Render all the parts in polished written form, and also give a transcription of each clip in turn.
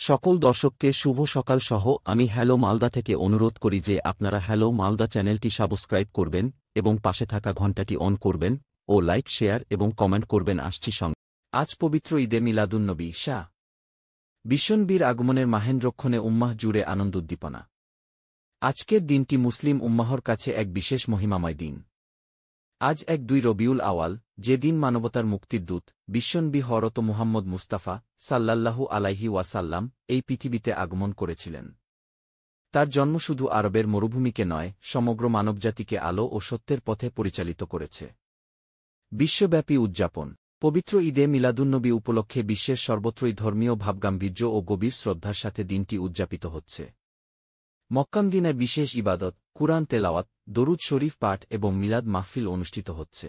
সকল দর্শককে শুভ সকাল সহ আমি হ্যালো মালদা থেকে অনুরোধ করি যে আপনারা হ্যালো মালদা চ্যানেলটি সাবস্ক্রাইব করবেন এবং পাশে থাকা ঘণ্টাটি অন করবেন ও লাইক শেয়ার এবং কমেন্ট করবেন। আসছি সঙ্গে আজ পবিত্র ঈদে মিলাদুন্নবী শাহ বিশ্বনবীর আগমনের মাহেন্দ্রক্ষণে উম্মাহ জুড়ে আনন্দ উদ্দীপনা। আজকের দিনটি মুসলিম উম্মাহর কাছে এক বিশেষ মহিমাময় দিন। আজ ১-২ রবিউল আওয়াল, যে দিন মানবতার মুক্তির দূত বিশ্বনবী হরত মুহাম্মদ মুস্তাফা সাল্লাল্লাহু আলাইহি ওয়াসাল্লাম এই পৃথিবীতে আগমন করেছিলেন। তার জন্ম শুধু আরবের মরুভূমিকে নয়, সমগ্র মানবজাতিকে আলো ও সত্যের পথে পরিচালিত করেছে। বিশ্বব্যাপী উদযাপন। পবিত্র ঈদে মিলাদুন্নবী উপলক্ষে বিশ্বের সর্বত্রই ধর্মীয় ভাবগাম্ভীর্য ও গভীর শ্রদ্ধার সাথে দিনটি উদযাপিত হচ্ছে। মক্কামদিনায় বিশেষ ইবাদত, কুরআন তেলাওয়াত, দরুদ শরীফ পাঠ এবং মিলাদ মাহফিল অনুষ্ঠিত হচ্ছে।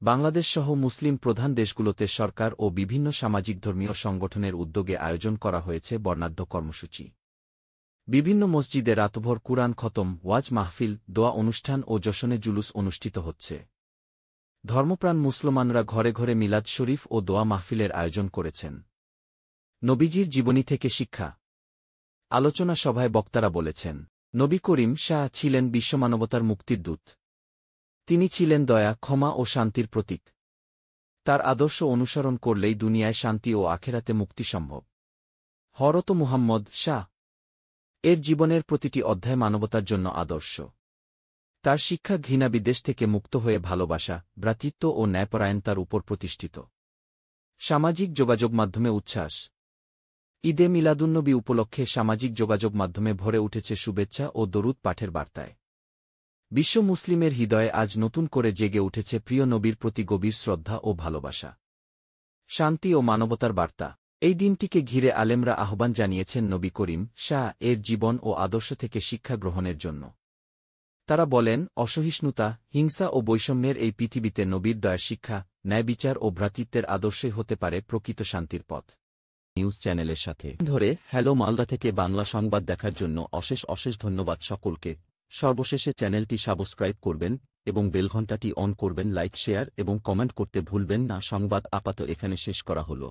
বাংলাদেশসহ মুসলিম প্রধান দেশগুলোতে সরকার ও বিভিন্ন সামাজিক ধর্মীয় সংগঠনের উদ্যোগে আয়োজন করা হয়েছে বর্ণাঢ্য কর্মসূচি। বিভিন্ন মসজিদে রাতভর কুরআন খতম, ওয়াজ মাহফিল, দোয়া অনুষ্ঠান ও জশনে জুলুস অনুষ্ঠিত হচ্ছে। ধর্মপ্রাণ মুসলমানরা ঘরে ঘরে মিলাদ শরীফ ও দোয়া মাহফিলের আয়োজন করেছেন। নবীজির জীবনী থেকে শিক্ষা। আলোচনা সভায় বক্তারা বলেছেন, নবী করিম শাহ ছিলেন বিশ্বমানবতার মুক্তির দূত। তিনি ছিলেন দয়া, ক্ষমা ও শান্তির প্রতীক। তার আদর্শ অনুসরণ করলেই দুনিয়ায় শান্তি ও আখেরাতে মুক্তি সম্ভব। হরত মুহাম্মদ শাহ এর জীবনের প্রতিটি অধ্যায় মানবতার জন্য আদর্শ। তার শিক্ষা ঘৃণাবিদ্বেষ থেকে মুক্ত হয়ে ভালোবাসা, ভ্রাতৃত্ব ও ন্যায়পরায়ণতার উপর প্রতিষ্ঠিত। সামাজিক যোগাযোগ মাধ্যমে উচ্ছ্বাস। ঈদে মিলাদুন্নবী উপলক্ষে সামাজিক যোগাযোগ মাধ্যমে ভরে উঠেছে শুভেচ্ছা ও দরুদ পাঠের বার্তায়। বিশ্ব মুসলিমের হৃদয়ে আজ নতুন করে জেগে উঠেছে প্রিয় নবীর প্রতি গভীর শ্রদ্ধা ও ভালোবাসা। শান্তি ও মানবতার বার্তা। এই দিনটিকে ঘিরে আলেমরা আহ্বান জানিয়েছেন নবী করিম শাহ এর জীবন ও আদর্শ থেকে শিক্ষা গ্রহণের জন্য। তারা বলেন, অসহিষ্ণুতা, হিংসা ও বৈষম্যের এই পৃথিবীতে নবীর দয়ার শিক্ষা, ন্যায়বিচার ও ভ্রাতৃত্বের আদর্শই হতে পারে প্রকৃত শান্তির পথ। নিউজ চ্যানেলের সাথে ধরে হ্যালো মালদা থেকে বাংলা সংবাদ দেখার জন্য অশেষ ধন্যবাদ সকলকে। সর্বশেষে চ্যানেলটি সাবস্ক্রাইব করবেন এবং বেলঘণ্টাটি অন করবেন। লাইক শেয়ার এবং কমেন্ট করতে ভুলবেন না। সংবাদ আপাতত এখানে শেষ করা হলো।